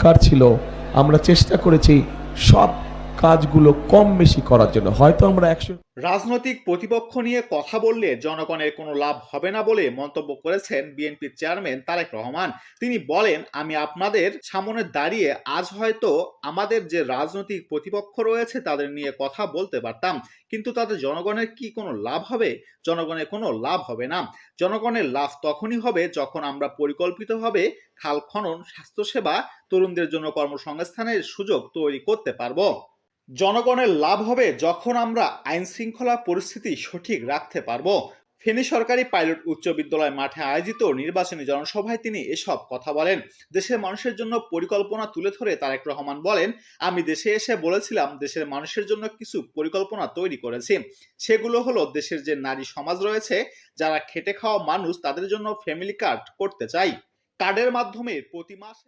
কার ছিল, আমরা চেষ্টা করেছি সব কাজগুলো কম বেশি করার জন্য। হয়তো আমরা 100 রাজনৈতিক প্রতিপক্ষ নিয়ে কথা বললে জনগণের কোনো লাভ হবে না বলে মন্তব্য করেছেন বিএনপির চেয়ারম্যান তারেক রহমান। তিনি বলেন, আমি আপনাদের সামনে দাঁড়িয়ে আজ হয়তো আমাদের যে রাজনৈতিক প্রতিপক্ষ রয়েছে তাদের নিয়ে কথা বলতে পারতাম, কিন্তু তাদের জনগণের কি কোনো লাভ হবে? জনগণের কোনো লাভ হবে না। জনগণের লাভ তখনই হবে যখন আমরা পরিকল্পিতভাবে খাল খনন, স্বাস্থ্যসেবা, তরুণদের জন্য কর্মসংস্থানের সুযোগ তৈরি করতে পারবো। জনগণের লাভ হবে যখন আমরা আইন শৃঙ্খলা পরিস্থিতি সঠিক রাখতে পারবো। ফেনী সরকারি পাইলট উচ্চ বিদ্যালয় মাঠে আয়োজিত নির্বাচনী জনসভায় তিনি এসব কথা বলেন। দেশের মানুষের জন্য পরিকল্পনা তুলে ধরে তারেক রহমান বলেন, আমি দেশে এসে বলেছিলাম দেশের মানুষের জন্য কিছু পরিকল্পনা তৈরি করেছি। সেগুলো হলো, দেশের যে নারী সমাজ রয়েছে, যারা খেটে খাওয়া মানুষ, তাদের জন্য ফ্যামিলি কার্ড করতে চাই। কার্ডের মাধ্যমে প্রতি মাসে